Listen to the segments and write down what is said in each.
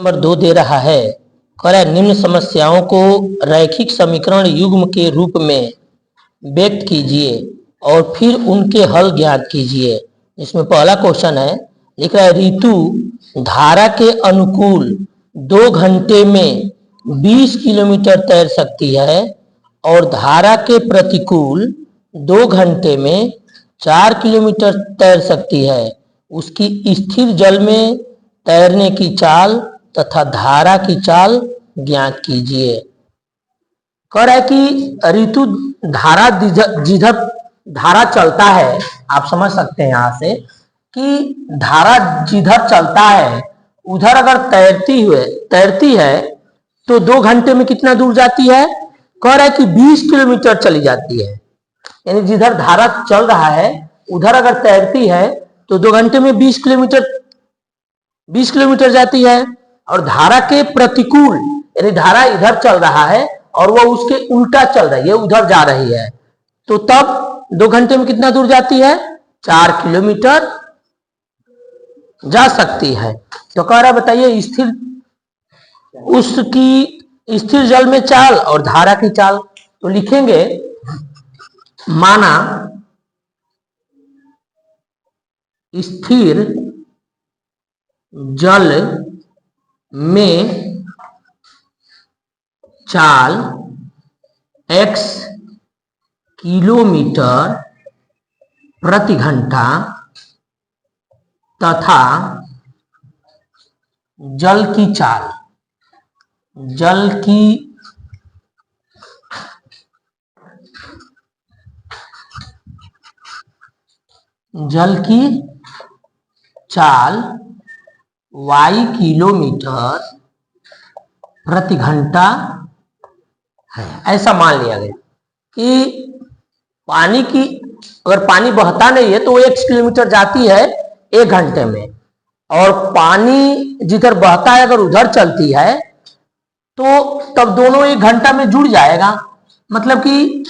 Number 2 दे रहा है। कह रहा है निम्न समस्याओं को रैखिक समीकरण युग्म के रूप में व्यक्त कीजिए और फिर उनके हल ज्ञात कीजिए। इसमें पहला क्वेश्चन है, लिख रहा है ऋतु धारा के अनुकूल 2 घंटे में 20 किलोमीटर तैर सकती है और धारा के प्रतिकूल 2 घंटे में 4 किलोमीटर तैर सकती है। उसकी स्थिर जल में तैरने की चाल तथा धारा की चाल ज्ञात कीजिए। कह रहा है कि ऋतु धारा जिधर धारा चलता है, आप समझ सकते हैं यहां से कि धारा जिधर चलता है उधर अगर तैरती है तो 2 घंटे में कितना दूर जाती है? कह रहा है कि 20 किलोमीटर चली जाती है। यानी जिधर धारा चल रहा है उधर अगर तैरती है तो 2 घंटे में 20 किलोमीटर जाती है। और धारा के प्रतिकूल, यानी धारा इधर चल रहा है और वह उसके उल्टा चल रही है, उधर जा रही है, तो तब 2 घंटे में कितना दूर जाती है? 4 किलोमीटर जा सकती है। तो कह रहा बताइए उसकी स्थिर जल में चाल और धारा की चाल। तो लिखेंगे माना स्थिर जल में चाल x किलोमीटर प्रति घंटा तथा जल की चाल y किलोमीटर प्रति घंटा है। ऐसा मान लिया गया कि अगर पानी बहता नहीं है तो वो 1 किलोमीटर जाती है 1 घंटे में, और पानी जिधर बहता है अगर उधर चलती है तो तब दोनों 1 घंटा में जुड़ जाएगा। मतलब कि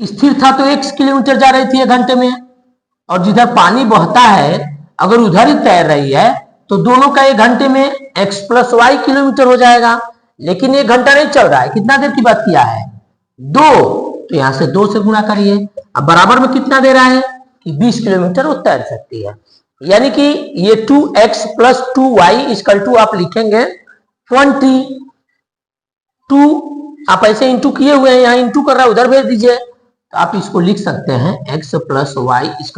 स्थिर था तो 1 किलोमीटर जा रही थी 1 घंटे में, और जिधर पानी बहता है अगर उधर ही तैर रही है तो दोनों का 1 घंटे में x + y किलोमीटर हो जाएगा। लेकिन 1 घंटा नहीं चल रहा है, कितना देर की बात किया है? 2, तो यहां से 2 से गुणा करिए। अब बराबर में कितना दे रहा है कि 20 किलोमीटर वो तैर सकती है। यानी कि ये 2x + 2y आप लिखेंगे 20। 2 आप ऐसे इंटू किए हुए हैं, यहाँ इंटू कर रहा है, उधर भेज दीजिए। तो आप इसको लिख सकते हैं x + y =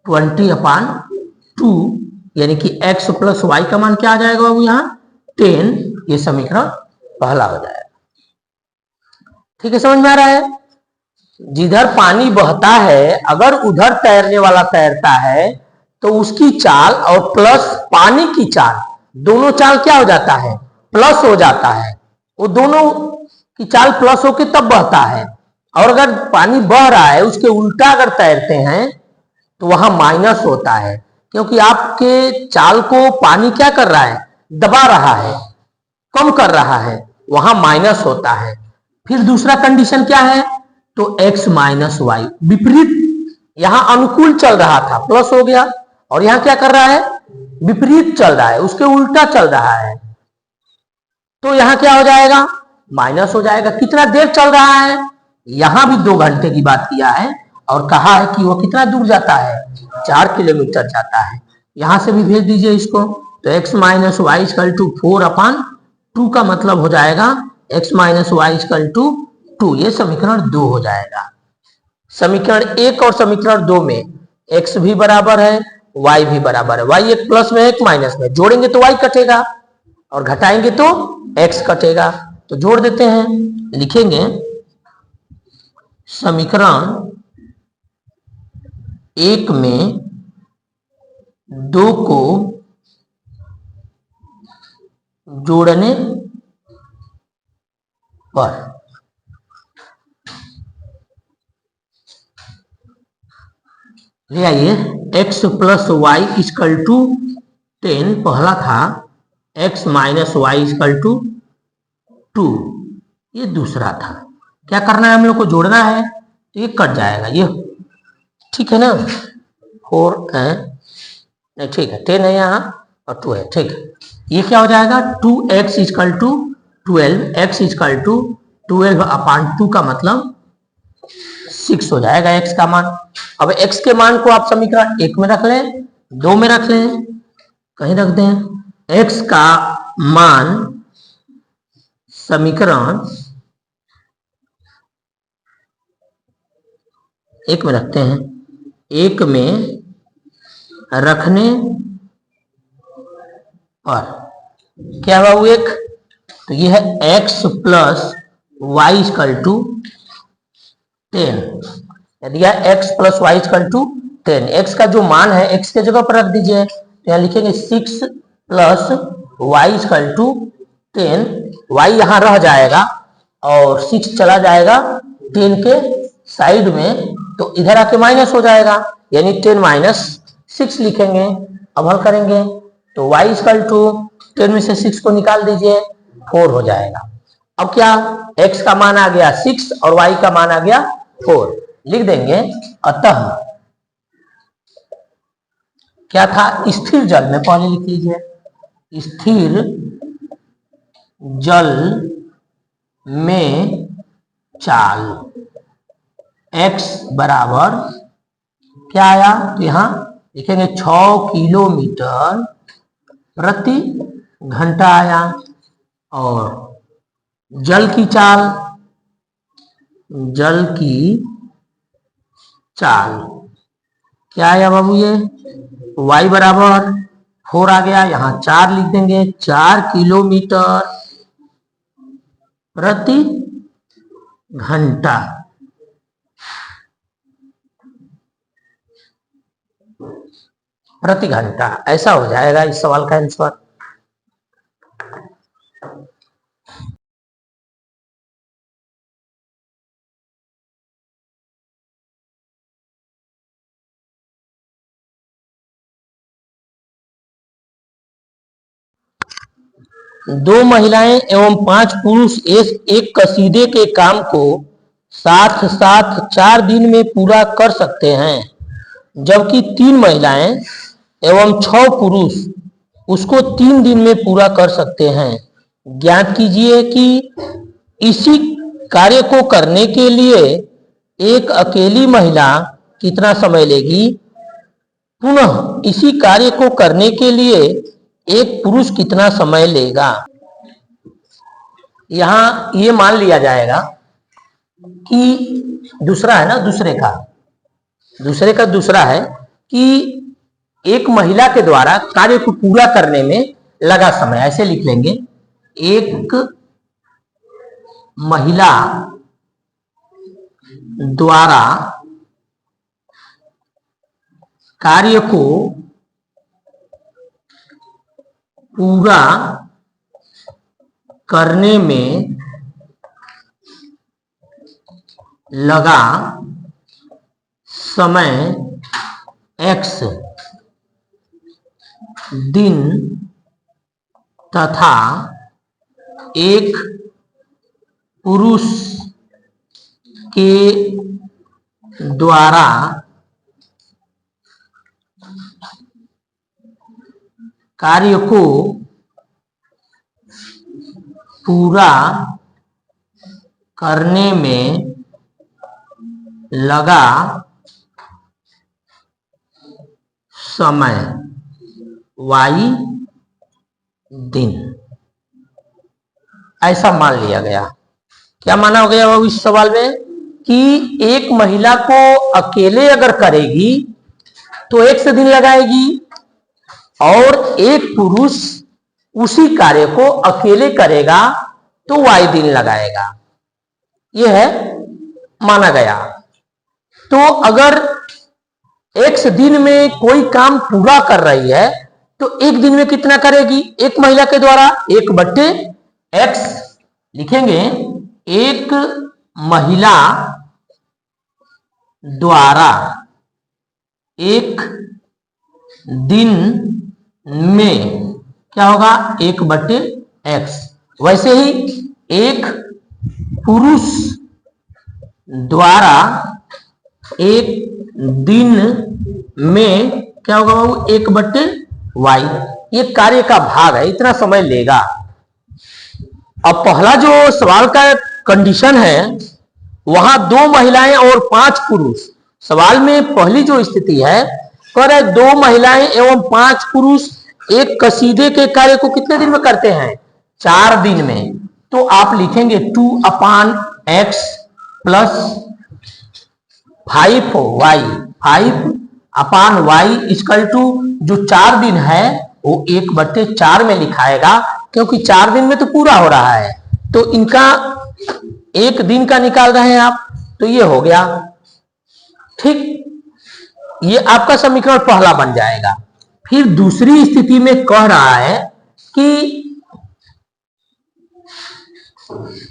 20/2, यानी कि x + y का मान क्या आ जाएगा बाबू? यहाँ 10। ये समीकरण पहला हो जाएगा। ठीक है, समझ में आ रहा है? जिधर पानी बहता है अगर उधर तैरने वाला तैरता है तो उसकी चाल और प्लस पानी की चाल, दोनों चाल क्या हो जाता है? प्लस हो जाता है। वो दोनों की चाल प्लस होके तब बहता है। और अगर पानी बह रहा है उसके उल्टा अगर तैरते हैं तो वहां माइनस होता है, क्योंकि आपके चाल को पानी क्या कर रहा है? दबा रहा है, कम कर रहा है, वहां माइनस होता है। फिर दूसरा कंडीशन क्या है? तो x - y विपरीत, यहां अनुकूल चल रहा था प्लस हो गया, और यहां क्या कर रहा है? विपरीत चल रहा है, उसके उल्टा चल रहा है, तो यहां क्या हो जाएगा? माइनस हो जाएगा। कितना देर चल रहा है? यहां भी 2 घंटे की बात किया है और कहा है कि वो कितना दूर जाता है? 4 किलोमीटर जाता है। यहां से भी भेज दीजिए इसको। तो x - y = 4/2 का मतलब हो जाएगा x - y = 2। ये समीकरण 2 हो जाएगा। समीकरण 1 और समीकरण 2 में x भी बराबर है, y भी बराबर है। y एक प्लस में एक माइनस में, जोड़ेंगे तो y कटेगा और घटाएंगे तो x कटेगा। तो जोड़ देते हैं, लिखेंगे समीकरण 1 में 2 को जोड़ने पर ले आइए x + y = 10 पहला था, x - y = 2 ये दूसरा था। क्या करना है? हम लोग को जोड़ना है, तो ये कट जाएगा, ये ठीक है ना। 4 है, ठीक है, 10 है यहाँ और 2 है। ठीक, ये क्या हो जाएगा 2x equal to 12, x equal to 12/2 का मतलब 6 हो जाएगा x का मान। अब x के मान को आप समीकरण 1 में रख लें, 2 में रख लें, कहीं रख दें। x का मान समीकरण 1 में रखते हैं, 1 में रखने पर क्या हुआ वो 1, तो ये है x plus Y equal to 10, यदि x plus Y equal to 10, x का जो मान है x के जगह पर रख दीजिए, तो यहाँ लिखेंगे 6 plus Y equal to 10, y यहाँ रह जाएगा और 6 चला जाएगा 10 के साइड में, तो इधर आके माइनस हो जाएगा, यानी 10 माइनस 6 लिखेंगे। अब हल करेंगे तो y इजकल टू 10 में से 6 को निकाल दीजिए, 4 हो जाएगा। अब क्या x का मान आ गया 6 और y का मान आ गया 4, लिख देंगे अतः क्या था, स्थिर जल में, पहले लिख लीजिए, स्थिर जल में चाल x बराबर क्या आया, तो यहां लिखेंगे 6 किलोमीटर प्रति घंटा आया। और जल की चाल क्या आया बाबू, ये y बराबर 4 आ गया, यहां 4 लिख देंगे, 4 किलोमीटर प्रति घंटा। प्रति घंटा, ऐसा हो जाएगा इस सवाल का आंसर। दो महिलाएं एवं 5 पुरुष एक कसीदे के काम को साथ साथ 4 दिन में पूरा कर सकते हैं, जबकि 3 महिलाएं एवं 6 पुरुष उसको 3 दिन में पूरा कर सकते हैं। ज्ञात कीजिए कि इसी कार्य को करने के लिए एक अकेली महिला कितना समय लेगी, पुनः इसी कार्य को करने के लिए एक पुरुष कितना समय लेगा। यहां ये मान लिया जाएगा कि दूसरा है ना, दूसरे का दूसरा है कि एक महिला के द्वारा कार्य को पूरा करने में लगा समय, ऐसे लिख लेंगे, एक महिला द्वारा कार्य को पूरा करने में लगा समय x दिन तथा एक पुरुष के द्वारा कार्य को पूरा करने में लगा समय y दिन, ऐसा मान लिया गया। क्या माना हो गया वो इस सवाल में कि एक महिला को अकेले अगर करेगी तो 1 दिन लगाएगी और एक पुरुष उसी कार्य को अकेले करेगा तो y दिन लगाएगा, यह है माना गया। तो अगर x दिन में कोई काम पूरा कर रही है तो 1 दिन में कितना करेगी, एक महिला के द्वारा 1/x लिखेंगे, एक महिला द्वारा 1 दिन में क्या होगा 1/x। वैसे ही एक पुरुष द्वारा 1 दिन में क्या होगा बाबू 1/y। ये कार्य का भाग है, इतना समय लेगा। अब पहला जो सवाल का कंडीशन है, वहां 2 महिलाएं और 5 पुरुष। सवाल में पहली जो स्थिति है, कह रहे 2 महिलाएं एवं 5 पुरुष एक कसीदे के कार्य को कितने दिन में करते हैं? 4 दिन में। तो आप लिखेंगे 2/x plus 5y, 5/y equal to जो 4 दिन है वो 1/4 में लिखाएगा, क्योंकि 4 दिन में तो पूरा हो रहा है। तो इनका 1 दिन का निकाल रहे हैं आप, तो ये हो गया। ठीक, ये आपका समीकरण पहला बन जाएगा। फिर दूसरी स्थिति में कह रहा है कि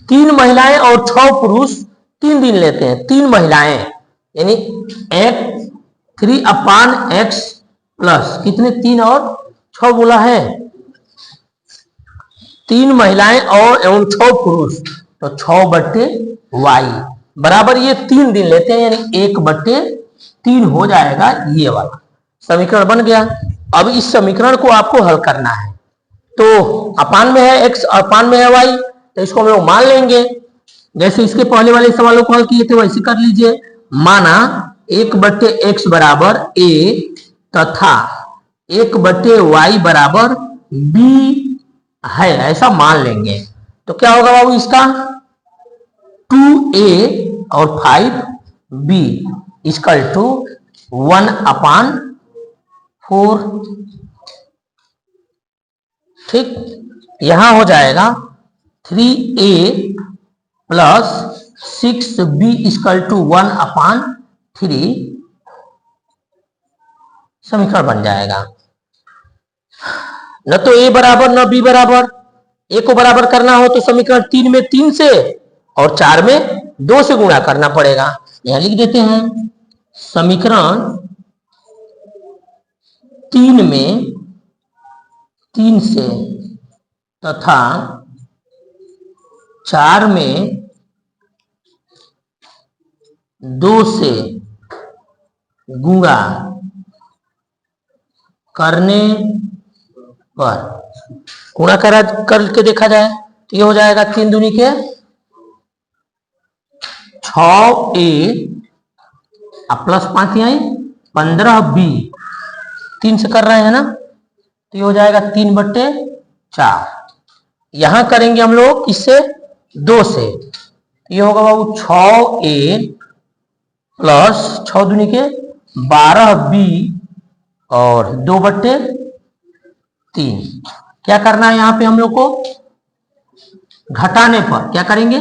3 महिलाएं और 6 पुरुष 3 दिन लेते हैं। 3 महिलाएं यानी 3/x प्लस कितने, 3 और 6 बोला है, 3 महिलाएं और एवं 6 पुरुष, तो 6/y बराबर ये 3 दिन लेते हैं, यानी 1/3 हो जाएगा। ये वाला समीकरण बन गया। अब इस समीकरण को आपको हल करना है। तो अपान में है x, अपान में है y, तो इसको हम लोग मान लेंगे। जैसे इसके पहले वाले सवालों को हल किए थे वैसे कर लीजिए। माना 1/x बराबर a तथा 1/y बराबर b है, ऐसा मान लेंगे। तो क्या होगा बाबू इसका, 2a और 5b इक्वल टू 1/4। ठीक, यहां हो जाएगा 3a plus 6b equal to 1/3, समीकरण बन जाएगा। न तो a बराबर न b बराबर। a को बराबर करना हो तो समीकरण 3 में 3 से और 4 में 2 से गुणा करना पड़ेगा। यहां लिख देते हैं समीकरण 3 में 3 से तथा 4 में 2 से गुणा करने पर, गुणा करके देखा जाए तो ये हो जाएगा 3 दूनी के 6a प्लस 5 यहाँ 15b, 3 से कर रहे हैं ना, तो ये हो जाएगा 3/4। यहां करेंगे हम लोग इससे 2 से, ये होगा बाबू 6a प्लस 6 दूनी के 12b और 2/3। क्या करना है यहाँ पे हम लोग को, घटाने पर। क्या करेंगे,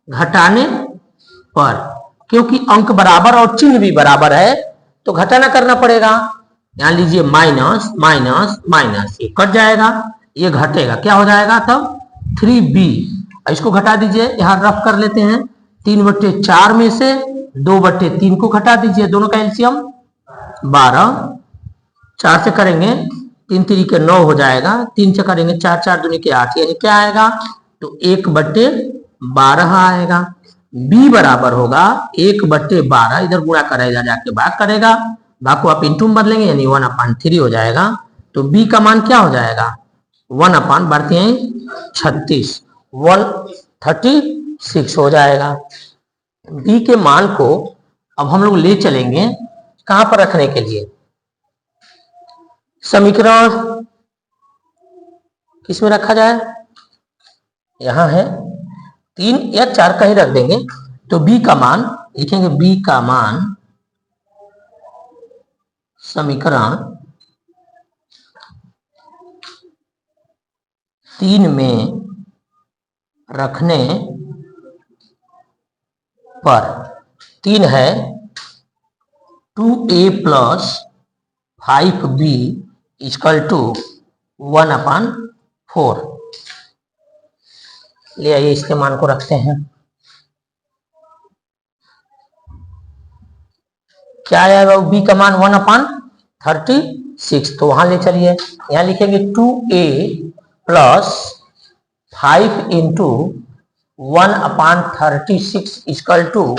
घटाने पर, क्योंकि अंक बराबर और चिन्ह भी बराबर है तो घटाना करना पड़ेगा। यहां लीजिए माइनस माइनस माइनस, ये कट जाएगा, ये घटेगा, क्या हो जाएगा तब 3b। इसको घटा दीजिए, यहां रफ कर लेते हैं। 3/4 में से 2/3 को घटा दीजिए, दोनों का एलसीएम 12, 4 से करेंगे 3 3 के 9 हो जाएगा, 3 से करेंगे 4 4 दूनी के 8, यानी क्या आएगा तो 1/12 आएगा। b बराबर होगा 1/12, इधर गुणा करेगा जाके भाग करेगा, भाग को आप इंटू में बदलेंगे यानी 1/3 हो जाएगा। तो b का मान क्या हो जाएगा, 1/, बढ़ते हैं 36, 136 हो जाएगा। b के मान को अब हम लोग ले चलेंगे कहां पर रखने के लिए, समीकरण किस में रखा जाए, यहां है 3 या 4 का ही रख देंगे। तो b का मान लिखेंगे, b का मान समीकरण 3 में रखने पर 3 है 2a plus 5b equal to 1/4। ले आइए इसके मान को रखते हैं। क्या आएगा b का मान 1/36, तो वहां ले चलिए, यहां लिखेंगे 2a plus 5 into 1/36 equal to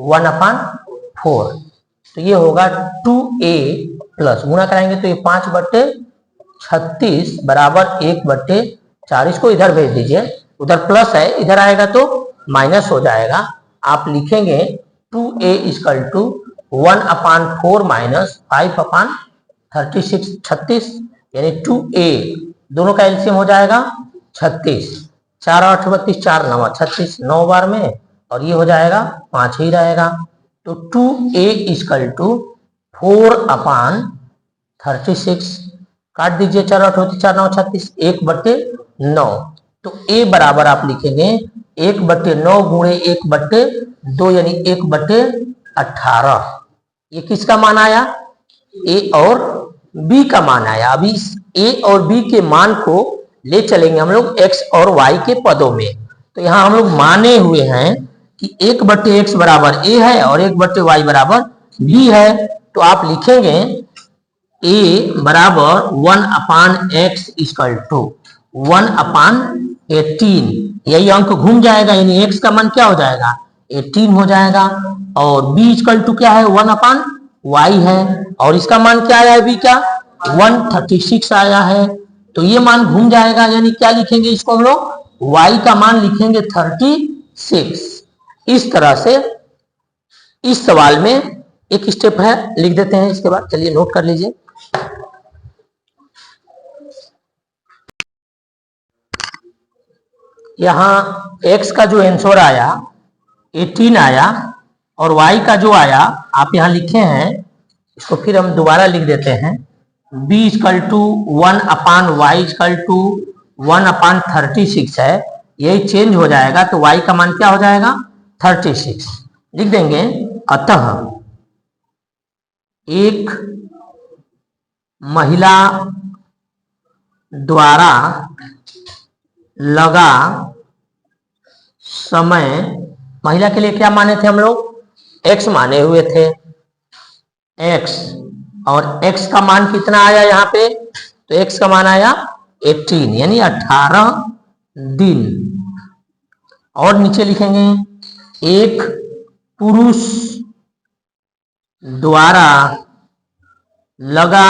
1/4। तो ये होगा 2a प्लस, गुणा कराएंगे तो ये 5/4 36 बराबर 1/4। इसको इधर भेज दीजिए, उधर प्लस है, इधर आएगा तो माइनस हो जाएगा। आप लिखेंगे 2a इक्वल टू 1/4 माइनस 5/36, 36 यानी 2a, दोनों का एलसीएम हो जाएगा 36, 4 8 32, 4 9 36, 9 बार में, और ये हो जाएगा 5 ही रहेगा। तो 2a इक्वल टू 4/36, काट दीजिए, 4 8 4 9 36, 1/9। तो a बराबर आप लिखेंगे 1/9 गुणे 1/2 यानी 1/18। ये किसका मान आया? a और b का मान आया। अभी इस a और b के मान को ले चलेंगे हम लोग x और y के पदों में। तो यहाँ हम लोग माने हुए हैं कि 1/x बराबर a है और 1/y बराबर b है। तो आप लिखेंगे a बराबर 1/x इक्वल टू 1/18। यही अंक घूम जाएगा, यानी x का मान क्या हो जाएगा? 18 हो जाएगा। और b इक्वल टू क्या है? 1/y है, और इसका मान क्या आया है? b का 136 आया है। तो ये मान घूम जाएगा, यानी क्या लिखेंगे इसको हम लोग? y का मान लिखेंगे 36। इस तरह से इस सवाल में एक स्टेप है, लिख देते हैं। इसके बाद चलिए नोट कर लीजिए। यहां x का जो आंसर आया 18 आया, और y का जो आया आप यहां लिखे हैं, इसको फिर हम दोबारा लिख देते हैं। b equal to 1/y equal to 1/36 है, यही चेंज हो जाएगा। तो y का मान क्या हो जाएगा? 36 लिख देंगे। अतः एक महिला द्वारा लगा समय, महिला के लिए क्या माने थे हम लोग? x माने हुए थे, x, और x का मान कितना आया यहाँ पे? तो x का मान आया 18 यानी 18 दिन। और नीचे लिखेंगे एक पुरुष द्वारा लगा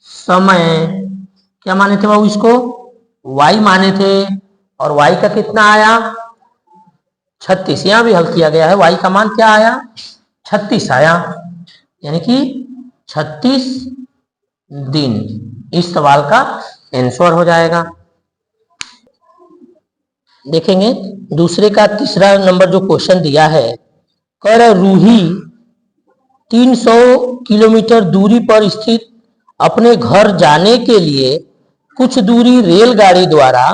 समय, क्या माने थे बाबू इसको? y माने थे, और y का कितना आया? 36। यहां भी हल किया गया है, y का मान क्या आया? 36 आया, यानी कि 36 दिन। इस सवाल का आंसर हो जाएगा। देखेंगे दूसरे का तीसरा नंबर जो क्वेश्चन दिया है, कर रूही 300 किलोमीटर दूरी पर स्थित अपने घर जाने के लिए कुछ दूरी रेलगाड़ी द्वारा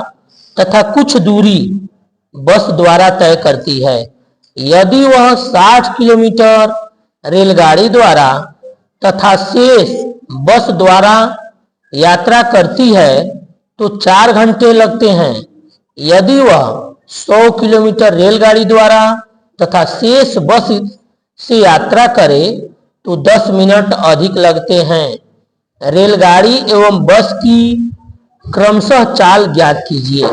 तथा कुछ दूरी बस द्वारा तय करती है। यदि वह 60 किलोमीटर रेलगाड़ी द्वारा तथा शेष बस द्वारा यात्रा करती है तो 4 घंटे लगते हैं। यदि वह 100 किलोमीटर रेलगाड़ी द्वारा तथा शेष बस से यात्रा करे तो 10 मिनट अधिक लगते हैं। रेलगाड़ी एवं बस की क्रमशः चाल ज्ञात कीजिए।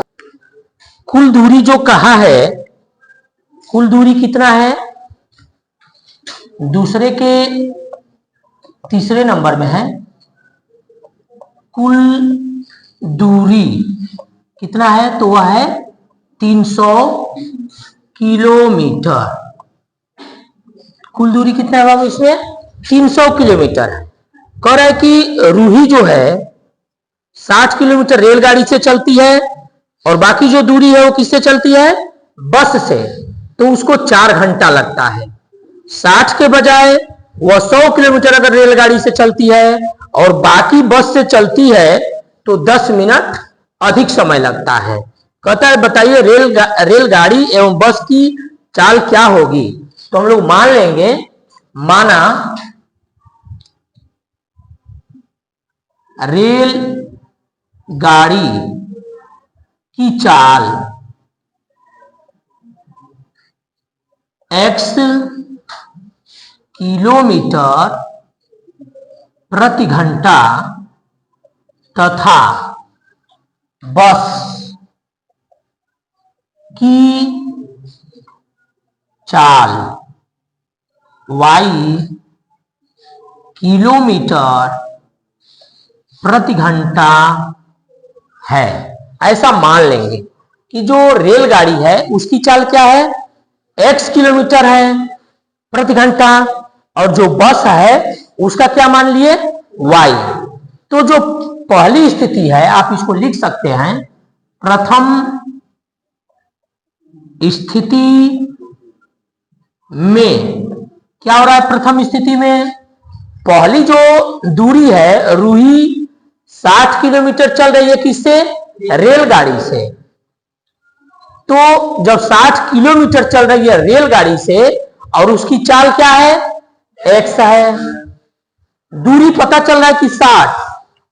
कुल दूरी जो कहा है, कुल दूरी कितना है? दूसरे के तीसरे नंबर में है। कुल दूरी कितना है? तो वह है 300 किलोमीटर। कुल दूरी कितना है बाबू इसमें? 300 किलोमीटर है। कह रहा है कि रूही जो है 60 किलोमीटर रेलगाड़ी से चलती है, और बाकी जो दूरी है वो किससे चलती है? बस से। तो उसको 4 घंटा लगता है। 60 के बजाय वह 100 किलोमीटर अगर रेलगाड़ी से चलती है और बाकी बस से चलती है तो 10 मिनट अधिक समय लगता है। कहता है बताइए रेलगाड़ी एवं बस की चाल क्या होगी? तो हम लोग मान लेंगे, माना रेल गाड़ी की चाल x किलोमीटर प्रति घंटा तथा बस की चाल y किलोमीटर प्रति घंटा है, ऐसा मान लेंगे कि जो रेलगाड़ी है उसकी चाल क्या है, x किलोमीटर है प्रति घंटा, और जो बस है उसका क्या मान लिए, y। तो जो पहली स्थिति है आप इसको लिख सकते हैं, प्रथम स्थिति में क्या हो रहा है, प्रथम स्थिति में पहली जो दूरी है रूही 60 किलोमीटर चल रही है, किससे, रेलगाड़ी से। तो जब 60 किलोमीटर चल रही है रेलगाड़ी से और उसकी चाल क्या है, x है, दूरी पता चल रहा है कि 60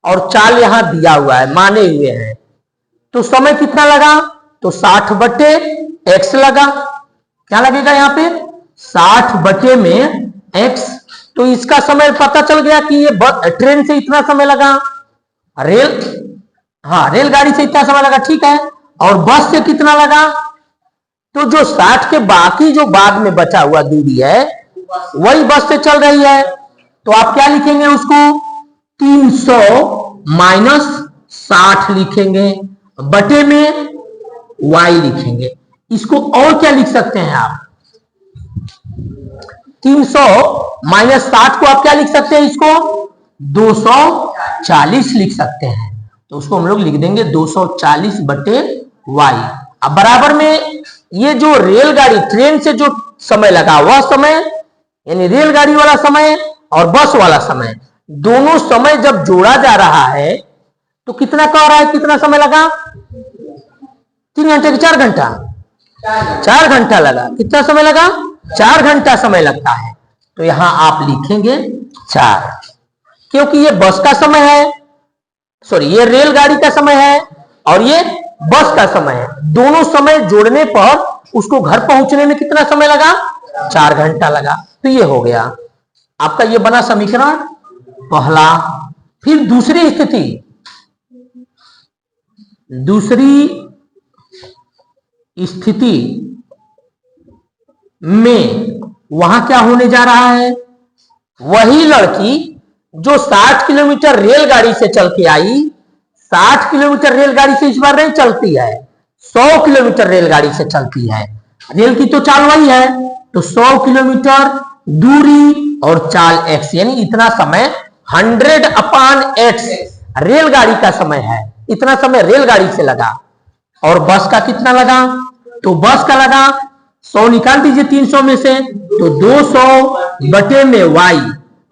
और चाल यहां दिया हुआ है, माने हुए हैं, तो समय कितना लगा, तो 60 बटे x लगा। क्या लगेगा यहाँ पे, 60 बटे में x। तो इसका समय पता चल गया कि ये ट्रेन से इतना समय लगा, रेलगाड़ी से इतना समय लगा, ठीक है। और बस से कितना लगा, तो जो 60 के बाकी जो बाद में बचा हुआ दूरी है वही बस से चल रही है। तो आप क्या लिखेंगे उसको, 300 माइनस 60 लिखेंगे, बटे में y लिखेंगे। इसको और क्या लिख सकते हैं आप, 300 माइनस 60 को आप क्या लिख सकते हैं, इसको 240 लिख सकते हैं। तो उसको हम लोग लिख देंगे 240 बटे y। अब बराबर में ये जो रेलगाड़ी ट्रेन से जो समय लगा वह समय, यानी रेलगाड़ी वाला समय और बस वाला समय, दोनों समय जब जोड़ा जा रहा है तो कितना कह रहा है, कितना समय लगा, 3 घंटे की 4 घंटा, 4 घंटा लगा। कितना समय लगा, 4 घंटा समय लगता है। तो यहां आप लिखेंगे 4, क्योंकि ये बस का समय है, सॉरी ये रेलगाड़ी का समय है और ये बस का समय है। दोनों समय जोड़ने पर उसको घर पहुंचने में कितना समय लगा, 4 घंटा लगा। तो ये हो गया आपका, ये बना समीकरण पहला। फिर दूसरी स्थिति, दूसरी स्थिति में वहां क्या होने जा रहा है, वही लड़की जो 60 किलोमीटर रेलगाड़ी से चल के आई, 60 किलोमीटर रेलगाड़ी से इस बार नहीं चलती है, 100 किलोमीटर रेलगाड़ी से चलती है। रेल की तो चाल वही है, तो 100 किलोमीटर दूरी और चाल x, यानी इतना समय 100/x रेलगाड़ी का समय है, इतना समय रेलगाड़ी से लगा। और बस का कितना लगा, तो बस का लगा 100 निकाल दीजिए 300 में से, तो 200 बटे में y।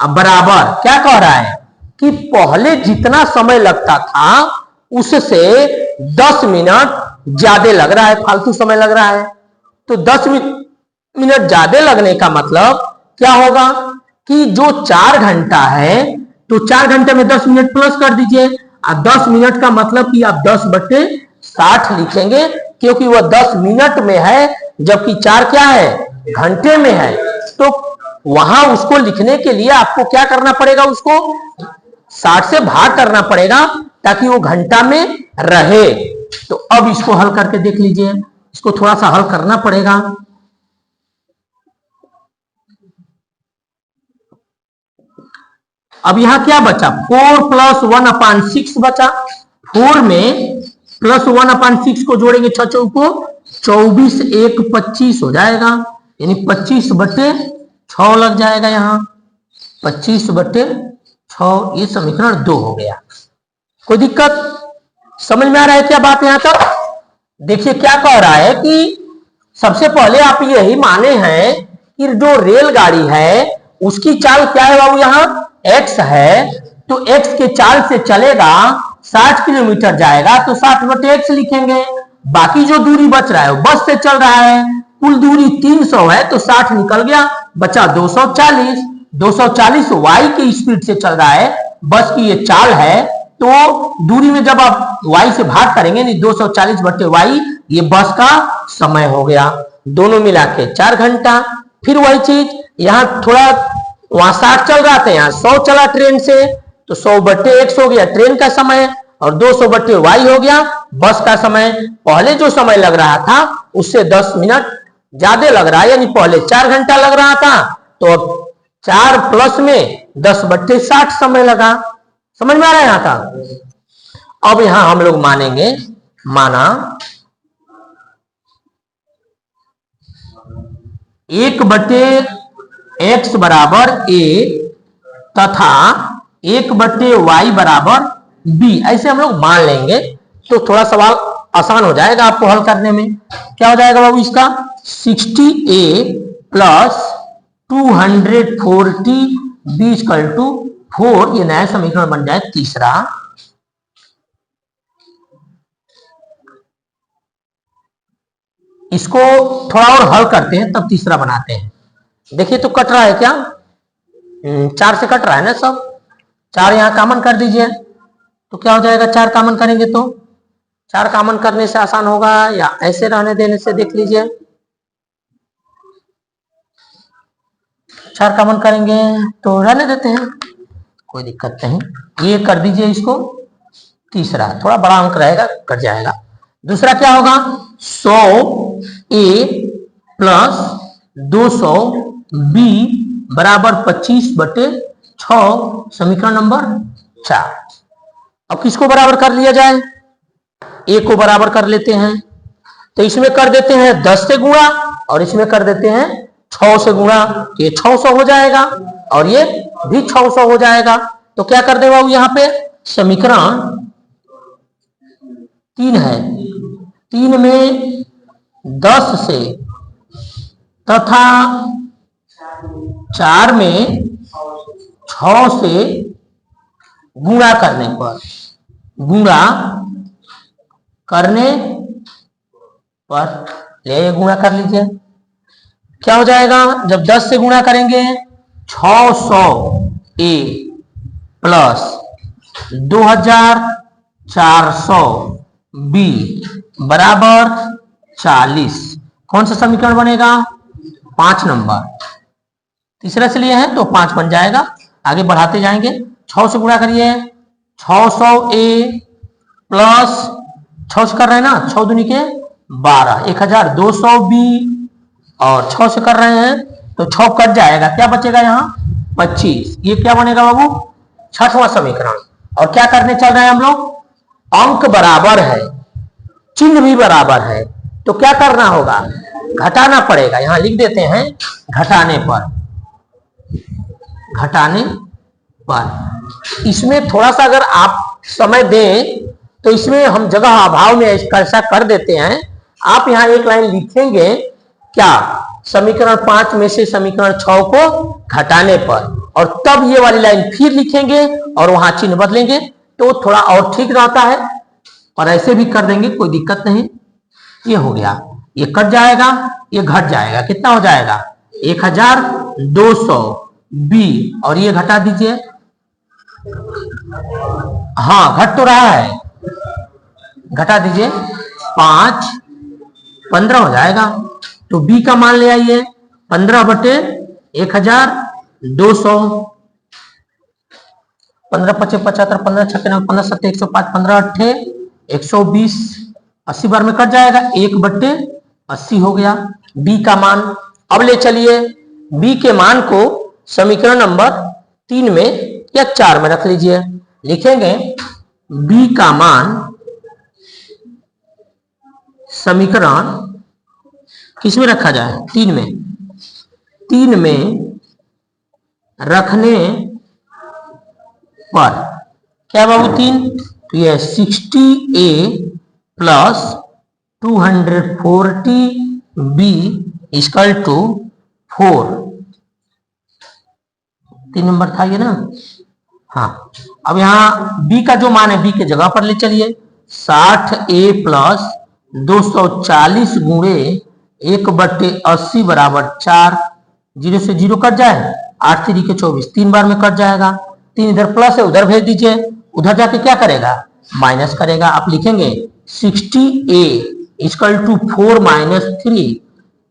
अब बराबर क्या कह रहा है कि पहले जितना समय लगता था उससे 10 मिनट ज्यादा लग रहा है, फालतू समय लग रहा है। तो 10 मिनट ज्यादा लगने का मतलब क्या होगा कि जो 4 घंटा है, तो 4 घंटे में 10 मिनट प्लस कर दीजिए। अब 10 मिनट का मतलब कि आप 10 बटे 60 लिखेंगे, क्योंकि वह 10 मिनट में है, जबकि 4 क्या है, घंटे में है। तो वहां उसको लिखने के लिए आपको क्या करना पड़ेगा, उसको 60 से भाग करना पड़ेगा ताकि वो घंटा में रहे। तो अब इसको हल करके देख लीजिए, इसको थोड़ा सा हल करना पड़ेगा। अब यहां क्या बचा, 4 + 1/6 बचा। 4 में प्लस 1/6 को जोड़ेंगे 6 चौको 24, 1 25 हो जाएगा, यानी 25 बटे 6 लग जाएगा। यहाँ 25 बटे 6, ये समीकरण 2 हो गया। कोई दिक्कत समझ में आ रहा है क्या बात यहाँ तक? देखिए क्या कह रहा है कि सबसे पहले आप यही माने हैं कि जो रेलगाड़ी है उसकी चाल क्या है बाबू, यहाँ x है, तो x के चाल से चलेगा 60 किलोमीटर जाएगा, तो 60 बटे x लिखेंगे। बाकी जो दूरी बच रहा है वो बस से चल रहा है, कुल दूरी 300 है, तो 60 निकल गया, बचा 240। 240 y की स्पीड से चल रहा है, बस की ये चाल है, तो दूरी में जब आप y से भाग करेंगे, नहीं 240 बटे y, ये बस का समय हो गया। दोनों मिला के 4 घंटा। फिर वही चीज यहाँ थोड़ा, वहां 60 चल रहा था, यहाँ 100 चला ट्रेन से, तो 100 बटे x हो गया ट्रेन का समय, और 200 बटे y हो गया बस का समय। पहले जो समय लग रहा था उससे 10 मिनट ज्यादा लग रहा है, यानी पहले 4 घंटा लग रहा था, तो अब 4 प्लस में 10 बटे 60 समय लगा। समझ में आ रहा है यहां तक? अब यहां हम लोग मानेंगे, माना 1/x बराबर a तथा 1/y बराबर b, ऐसे हम लोग मान लेंगे तो थोड़ा सवाल आसान हो जाएगा आपको हल करने में। क्या हो जाएगा बाबू इसका? 60a plus 240 b equal to 4, ये नया समीकरण बन जाए तीसरा। इसको थोड़ा और हल करते हैं तब तीसरा बनाते हैं। देखिए तो कट रहा है क्या? 4 से कट रहा है ना सब। 4 यहां कॉमन कर दीजिए तो क्या हो जाएगा? 4 कॉमन करेंगे तो 4 कॉमन करने से आसान होगा या ऐसे रहने देने से? देख लीजिए 4 कॉमन करेंगे तो रहने देते हैं, कोई दिक्कत नहीं। ये कर दीजिए इसको तीसरा, थोड़ा बड़ा अंक रहेगा, कट जाएगा। दूसरा क्या होगा? 100a प्लस 200b बराबर 25/6, समीकरण नंबर 4। अब किसको बराबर कर लिया जाए? a को बराबर कर लेते हैं, तो इसमें कर देते हैं 10 से गुणा और इसमें कर देते हैं 6 से गुणा, ये 600 हो जाएगा और ये भी 600 हो जाएगा। तो क्या कर दे बाबू यहाँ पे? समीकरण 3 है, 3 में 10 से तथा 4 में 6 से गुणा करने पर, ले गुणा कर लीजिए। क्या हो जाएगा? जब 10 से गुणा करेंगे 600a प्लस 2400b बराबर 40, कौन सा समीकरण बनेगा? 5 नंबर। तीसरा से लिए हैं तो 5 बन जाएगा। आगे बढ़ाते जाएंगे, 6 से गुणा करिए, 600a प्लस 6 से कर रहे हैं ना, 6 दूनी के 12, 1200b और 6 से कर रहे हैं तो 6 कट जाएगा, क्या बचेगा यहाँ? 25। ये क्या बनेगा बाबू? 6वां समीकरण। और क्या करने चल रहे हैं हम लोग? अंक बराबर है, चिन्ह भी बराबर है, तो क्या करना होगा? घटाना पड़ेगा। यहां लिख देते हैं घटाने पर। इसमें थोड़ा सा अगर आप समय दें तो इसमें हम जगह अभाव में ऐसा कर देते हैं। आप यहां एक लाइन लिखेंगे क्या? समीकरण 5 में से समीकरण 6 को घटाने पर, और तब ये वाली लाइन फिर लिखेंगे और वहां चिन्ह बदलेंगे तो थोड़ा और ठीक रहता है। और ऐसे भी कर देंगे, कोई दिक्कत नहीं। ये हो गया, ये कट जाएगा, ये घट जाएगा, कितना हो जाएगा? 1200b और ये घटा दीजिए। हाँ घट तो रहा है, घटा दीजिए, 5 15 हो जाएगा। तो b का मान ले आइए, 15/1200, 15 × 5 = 75, 15 × 6 = 15, 7 = 105, 15 × 8 = 120, 80 बार में कट जाएगा, 1/80 हो गया b का मान। अब ले चलिए b के मान को समीकरण नंबर 3 में या 4 में रख लीजिए। लिखेंगे b का मान समीकरण किस में रखा जाए? 3 में। 3 में रखने पर क्या बाबू? 3 तो ये 60a plus 240b equal to 4, 3 number था ये ना। हाँ अब यहाँ b का जो मान है b के जगह पर ले चलिए, 60a प्लस 240 गुणे 1/80 बराबर 4, 0 से 0 कट जाए, 8 × 3 = 24, 3 बार में कट जाएगा। 3 इधर प्लस है, उधर भेज दीजिए, उधर जाके क्या करेगा? माइनस करेगा। आप लिखेंगे 60a इक्वल टू 4 - 3।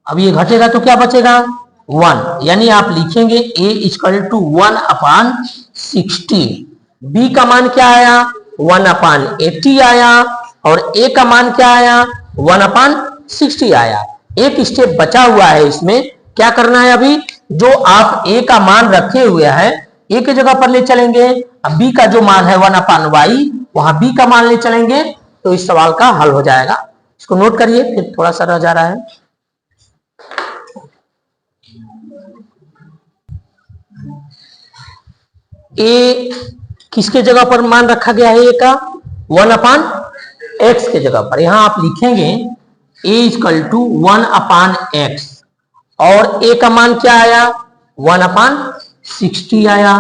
अब ये घटेगा तो क्या बचेगा? 1, यानी आप लिखेंगे a इक्वल टू 1/60। b का मान क्या आया? 1/80 आया और a का मान क्या आया? 1/60 आया। एक स्टेप बचा हुआ है, इसमें क्या करना है? अभी जो आप a का मान रखे हुए हैं ए के जगह पर ले चलेंगे, अब बी का जो मान है 1/y, वहां बी का मान ले चलेंगे, तो इस सवाल का हल हो जाएगा। इसको नोट करिए, फिर थोड़ा सा रह जा रहा है। ए किसके जगह पर मान रखा गया है, ए का 1/x के जगह पर। यहां आप लिखेंगे a = 1/x, और a का मान क्या आया, 1/60 आया।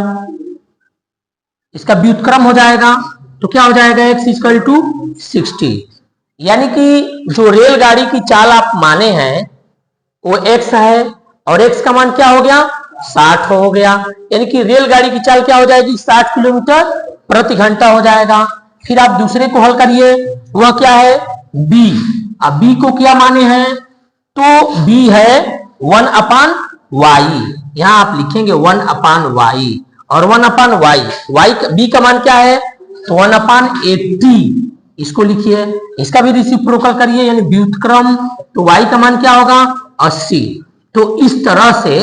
इसका व्युत्क्रम हो जाएगा, तो क्या हो जाएगा, x = 60। यानी कि जो रेलगाड़ी की चाल आप माने हैं वो x है, और x का मान क्या हो गया, 60 हो गया। यानी कि रेलगाड़ी की चाल क्या हो जाएगी, 60 किलोमीटर प्रति घंटा हो जाएगा। फिर आप दूसरे को हल करिए, वह क्या है, b। अब b को क्या माने हैं, तो b है 1/y। यहां आप लिखेंगे 1/y, और 1/y, b का मान क्या है, तो 1/80। इसको लिखिए, इसका भी रेसिप्रोकल करिए, यानी व्युत्क्रम, तो y का मान क्या होगा, 80। तो इस तरह से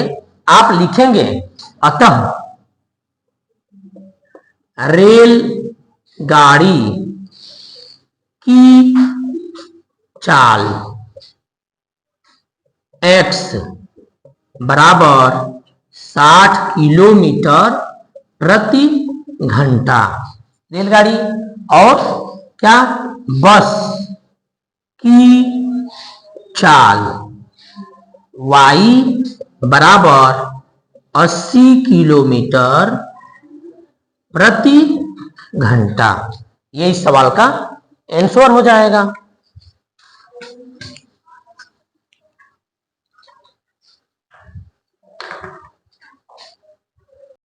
आप लिखेंगे। अतः रेल गाड़ी की चाल x = 60 किलोमीटर प्रति घंटा। रेलगाड़ी और क्या, बस की चाल y = 80 किलोमीटर प्रति घंटा। ये इस सवाल का आंसर हो जाएगा।